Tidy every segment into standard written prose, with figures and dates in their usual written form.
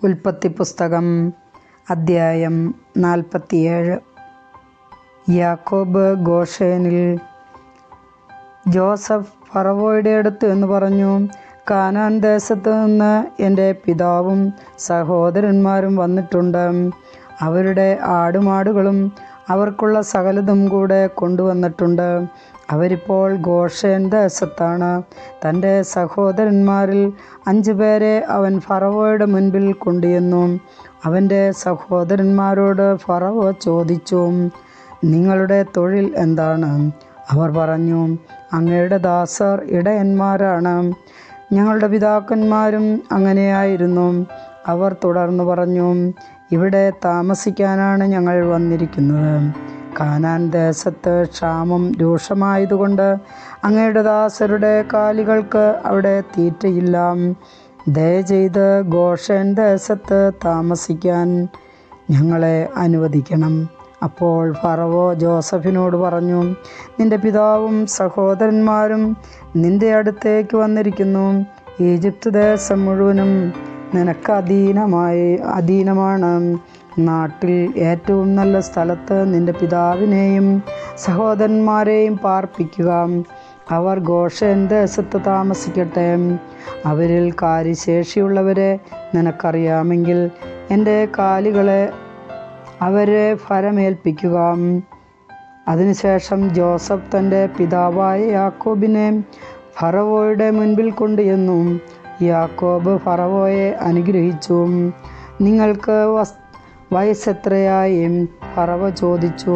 ഉൽപ്പത്തി പുസ്തകം അദ്ധ്യായം 47. യാക്കോബ് ഗോഷേനിൽ. ജോസഫ് ഫറവോയുടെ അടുത്ത് എന്ന് പറഞ്ഞു, കാനാൻ ദേശത്ത് നിന്ന് എൻ്റെ പിതാവും സഹോദരന്മാരും വന്നിട്ടുണ്ട്. അവരുടെ ആടുമാടുകളും അവർക്കുള്ള സകലതും കൂടെ കൊണ്ടുവന്നിട്ടുണ്ട്. അവരിപ്പോൾ ഗോഷേൻ ദേശത്താണ്. തൻ്റെ സഹോദരന്മാരിൽ 5 പേരെ അവൻ ഫറവോയുടെ മുൻപിൽ കൊണ്ടുവന്നു. അവൻ്റെ സഹോദരന്മാരോട് ഫറവോ ചോദിച്ചു, നിങ്ങളുടെ തൊഴിൽ എന്താണ്? അവർ പറഞ്ഞു, അങ്ങയുടെ ദാസർ ഇടയന്മാരാണ്. ഞങ്ങളുടെ പിതാക്കന്മാരും അങ്ങനെയായിരുന്നു. അവർ തുടർന്ന് പറഞ്ഞു, ഇവിടെ താമസിക്കാനാണ് ഞങ്ങൾ വന്നിരിക്കുന്നത്. കാനാൻ ദേശത്ത് ക്ഷാമം രൂക്ഷമായതുകൊണ്ട് അങ്ങയുടെ ദാസരുടെ കാലികൾക്ക് അവിടെ തീറ്റയില്ല. ദയചെയ്ത് ഗോഷേൻ ദേശത്ത് താമസിക്കാൻ ഞങ്ങളെ അനുവദിക്കണം. അപ്പോൾ ഫറവോ ജോസഫിനോട് പറഞ്ഞു, നിന്റെ പിതാവും സഹോദരന്മാരും നിന്റെ അടുത്തേക്ക് വന്നിരിക്കുന്നു. ഈജിപ്ത് ദേശം മുഴുവനും നിനക്ക് അധീനമാണ്. നാട്ടിൽ ഏറ്റവും നല്ല സ്ഥലത്ത് നിന്റെ പിതാവിനെയും സഹോദരന്മാരെയും പാർപ്പിക്കുക. അവർ ഗോഷേൻ ദേശത്ത് താമസിക്കട്ടെ. അവരിൽ കാര്യശേഷിയുള്ളവരെ നിനക്കറിയാമെങ്കിൽ എൻ്റെ കാലികളെ അവരെ ഫരമേൽപ്പിക്കുക. അതിനുശേഷം ജോസഫ് തൻ്റെ പിതാവായ യാക്കോബിനെ ഫറവോയുടെ മുൻപിൽ കൊണ്ടുവന്നു. യാക്കോബ് ഫറവോയെ അനുഗ്രഹിച്ചു. നിങ്ങൾക്ക് വയസ്സെത്രയായി? ഫറവോ ചോദിച്ചു.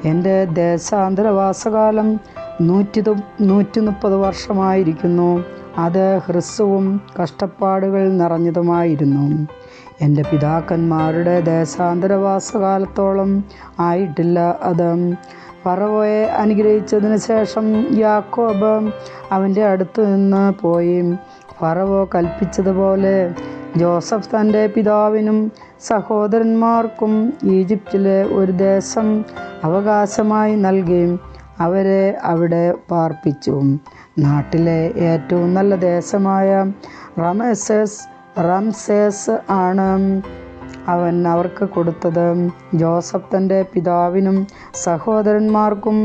എൻ്റെ ദേശാന്തരവാസകാലം 130 വർഷമായിരിക്കുന്നു. അത് ഹ്രസ്വവും കഷ്ടപ്പാടുകൾ നിറഞ്ഞതുമായിരുന്നു. എൻ്റെ പിതാക്കന്മാരുടെ ദേശാന്തരവാസകാലത്തോളം ആയിട്ടില്ല അത്. ഫറവോയെ അനുഗ്രഹിച്ചതിന് ശേഷം യാക്കോബ് അവൻ്റെ അടുത്ത് നിന്ന് പോയി. ഫറവോ കൽപ്പിച്ചതുപോലെ ജോസഫ് തൻ്റെ പിതാവിനും സഹോദരന്മാർക്കും ഈജിപ്തിലെ ഒരു ദേശം അവകാശമായി നൽകി അവരെ അവിടെ പാർപ്പിച്ചു. നാട്ടിലെ ഏറ്റവും നല്ല ദേശമായ റംസേസ് ആണ് അവൻ അവർക്ക് കൊടുത്തത്. ജോസഫ് തൻ്റെ പിതാവിനും സഹോദരന്മാർക്കും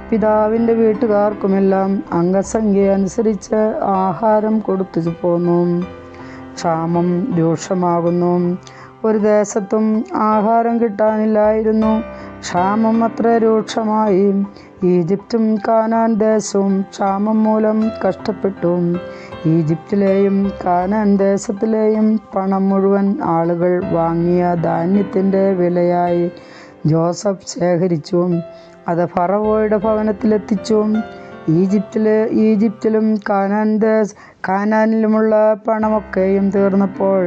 പിതാവിൻ്റെ വീട്ടുകാർക്കുമെല്ലാം അംഗസംഖ്യ അനുസരിച്ച് ആഹാരം കൊടുത്തു പോന്നു. ക്ഷാമം രൂക്ഷമാകുന്നു. ഒരു ദേശത്തും ആഹാരം കിട്ടാനില്ലായിരുന്നു. ക്ഷാമം അത്ര രൂക്ഷമായി. ഈജിപ്തും കാനാൻ ദേശവും ക്ഷാമം മൂലം കഷ്ടപ്പെട്ടു. ഈജിപ്തിലെയും കാനാൻ ദേശത്തിലെയും പണം മുഴുവൻ ആളുകൾ വാങ്ങിയ ധാന്യത്തിൻ്റെ വിലയായി ജോസഫ് ശേഖരിച്ചു. അത് ഫറവോയുടെ ഭവനത്തിലെത്തിച്ചു. ഈജിപ്തിലും കാനാനിലുമുള്ള പണമൊക്കെയും തീർന്നപ്പോൾ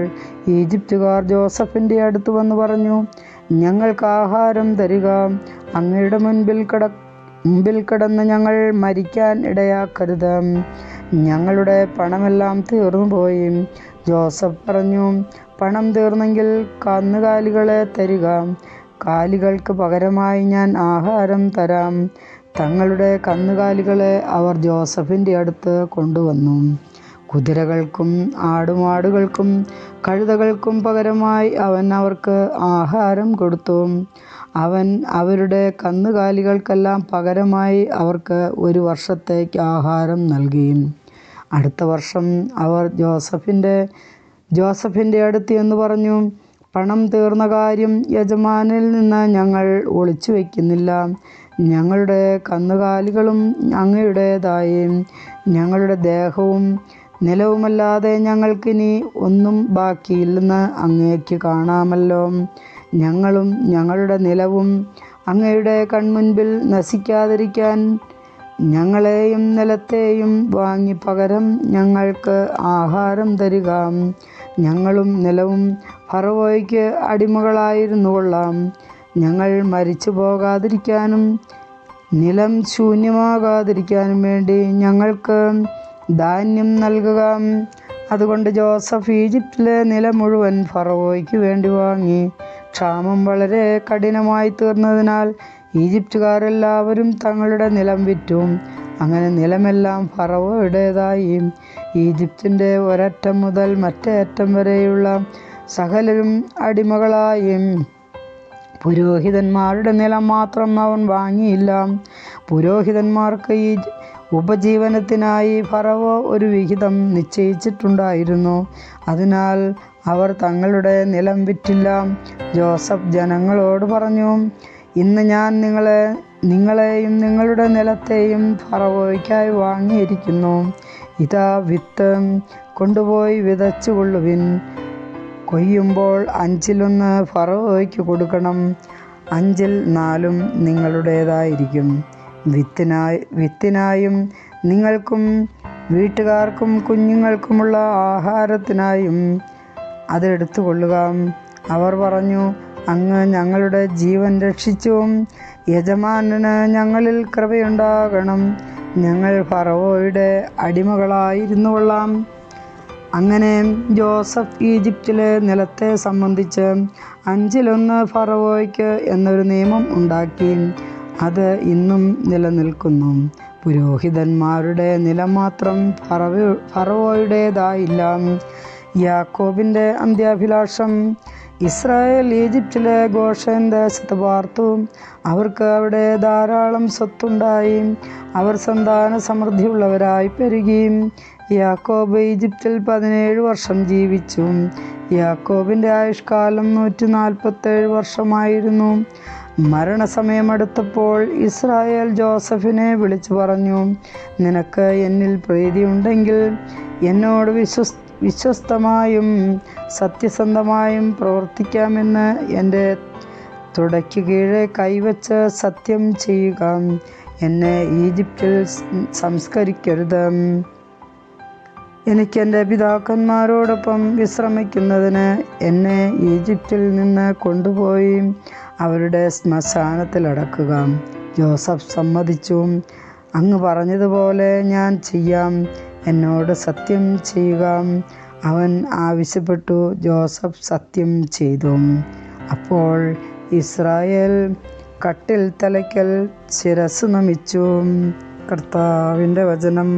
ഈജിപ്തുകാർ ജോസഫിൻ്റെ അടുത്ത് വന്ന് പറഞ്ഞു, ഞങ്ങൾക്ക് ആഹാരം തരിക. അങ്ങയുടെ മുൻപിൽ കിടന്ന് ഞങ്ങൾ മരിക്കാൻ ഇടയാക്കരുത്. ഞങ്ങളുടെ പണമെല്ലാം തീർന്നുപോയി. ജോസഫ് പറഞ്ഞു, പണം തീർന്നെങ്കിൽ കന്നുകാലികളെ തരിക. കാലികൾക്ക് പകരമായി ഞാൻ ആഹാരം തരാം. തങ്ങളുടെ കന്നുകാലികളെ അവർ ജോസഫിൻ്റെ അടുത്ത് കൊണ്ടുവന്നു. കുതിരകൾക്കും ആടുമാടുകൾക്കും കഴുതകൾക്കും പകരമായി അവൻ അവർക്ക് ആഹാരം കൊടുത്തു. അവൻ അവരുടെ കന്നുകാലികൾക്കെല്ലാം പകരമായി അവർക്ക് 1 വർഷത്തേക്ക് ആഹാരം നൽകി. അടുത്ത വർഷം അവർ ജോസഫിൻ്റെ അടുത്ത് എന്ന് പറഞ്ഞു, പണം തീർന്ന കാര്യം യജമാനിൽ നിന്ന് ഞങ്ങൾ ഒളിച്ചു വയ്ക്കുന്നില്ല. ഞങ്ങളുടെ കന്നുകാലികളും അങ്ങയുടേതായി. ഞങ്ങളുടെ ദേഹവും നിലവുമല്ലാതെ ഞങ്ങൾക്കിനി ഒന്നും ബാക്കിയില്ലെന്ന് അങ്ങേക്ക് കാണാമല്ലോ. ഞങ്ങളും ഞങ്ങളുടെ നിലവും അങ്ങയുടെ കൺമുൻപിൽ നശിക്കാതിരിക്കാൻ ഞങ്ങളെയും നിലത്തെയും വാങ്ങി പകരം ഞങ്ങൾക്ക് ആഹാരം തരിക. ഞങ്ങളും നിലവും ഫറവോയ്ക്ക് അടിമകളായിരുന്നു കൊള്ളാം. ഞങ്ങൾ മരിച്ചു പോകാതിരിക്കാനും നിലം ശൂന്യമാകാതിരിക്കാനും വേണ്ടി ഞങ്ങൾക്ക് ധാന്യം നൽകുക. അതുകൊണ്ട് ജോസഫ് ഈജിപ്തിലെ നിലം മുഴുവൻ ഫറവോയ്ക്ക് വേണ്ടി വാങ്ങി. ക്ഷാമം വളരെ കഠിനമായി തീർന്നതിനാൽ ഈജിപ്തുകാരെല്ലാവരും തങ്ങളുടെ നിലം വിറ്റു. അങ്ങനെ നിലമെല്ലാം ഫറവോയുടേതായി. ഈജിപ്തിൻ്റെ ഒരറ്റം മുതൽ മറ്റേ അറ്റം വരെയുള്ള സകലരും അടിമകളായി. പുരോഹിതന്മാരുടെ നിലം മാത്രം അവൻ വാങ്ങിയില്ല. പുരോഹിതന്മാർക്ക് ഈ ഉപജീവനത്തിനായി ഫറവോ ഒരു വിഹിതം നിശ്ചയിച്ചിട്ടുണ്ടായിരുന്നു. അതിനാൽ അവർ തങ്ങളുടെ നിലം വിറ്റില്ല. ജോസഫ് ജനങ്ങളോട് പറഞ്ഞു, ഇന്ന് ഞാൻ നിങ്ങളെയും നിങ്ങളുടെ നിലത്തെയും ഫറവോയ്ക്കായി വാങ്ങിയിരിക്കുന്നു. ഇതാ വിത്ത്, കൊണ്ടുപോയി വിതച്ചു കൊള്ളുവിൻ. കൊയ്യുമ്പോൾ 1/5 ഫറവോയ്ക്ക് കൊടുക്കണം. 4/5 നിങ്ങളുടേതായിരിക്കും. വിത്തിനായും നിങ്ങൾക്കും വീട്ടുകാർക്കും കുഞ്ഞുങ്ങൾക്കുമുള്ള ആഹാരത്തിനായും അതെടുത്തു കൊള്ളുക. അവർ പറഞ്ഞു, അങ്ങ് ഞങ്ങളുടെ ജീവൻ രക്ഷിച്ചു. യജമാനന് ഞങ്ങളിൽ കൃപയുണ്ടാകണം. ഞങ്ങൾ ഫറവോയുടെ അടിമകളായിരുന്നു കൊള്ളാം. അങ്ങനെ ജോസഫ് ഈജിപ്തിലെ നിലത്തെ സംബന്ധിച്ച് 1/5 ഫറവോയ്ക്ക് എന്നൊരു നിയമം ഉണ്ടാക്കി. അത് ഇന്നും നിലനിൽക്കുന്നു. പുരോഹിതന്മാരുടെ നിലം മാത്രം ഫറവോയുടേതായില്ല. യാക്കോബിൻ്റെ അന്ത്യാഭിലാഷം. ഇസ്രായേൽ ഈജിപ്തിലെ ഗോഷേൻ ദേശത്ത് പാർത്തു. അവർക്ക് അവിടെ ധാരാളം സ്വത്തുണ്ടായി. അവർ സന്താന സമൃദ്ധിയുള്ളവരായി പെരുകി. യാക്കോബ് ഈജിപ്തിൽ 17 വർഷം ജീവിച്ചു. യാക്കോബിൻ്റെ ആയുഷ്കാലം 147 വർഷമായിരുന്നു. മരണസമയമടുത്തപ്പോൾ ഇസ്രായേൽ ജോസഫിനെ വിളിച്ചു പറഞ്ഞു, നിനക്ക് എന്നിൽ പ്രീതിയുണ്ടെങ്കിൽ എന്നോട് വിശ്വസ്തമായും സത്യസന്ധമായും പ്രവർത്തിക്കാമെന്ന് എൻ്റെ തുടയ്ക്ക് കീഴെ കൈവച്ച് സത്യം ചെയ്യുക. എന്നെ ഈജിപ്തിൽ സംസ്കരിക്കരുത്. എനിക്കെൻ്റെ പിതാക്കന്മാരോടൊപ്പം വിശ്രമിക്കുന്നതിന് എന്നെ ഈജിപ്തിൽ നിന്ന് കൊണ്ടുപോയി അവരുടെ ശ്മശാനത്തിലടക്കുക. ജോസഫ് സമ്മതിച്ചു. അങ്ങ് പറഞ്ഞതുപോലെ ഞാൻ ചെയ്യാം. എന്നോട് സത്യം ചെയ്യുക. അവൻ ആവശ്യപ്പെട്ടു. ജോസഫ് സത്യം ചെയ്തു. അപ്പോൾ ഇസ്രായേൽ കട്ടിൽ തലയ്ക്കൽ ശിരസ്സ് നമിച്ചു. കർത്താവിൻ്റെ വചനം.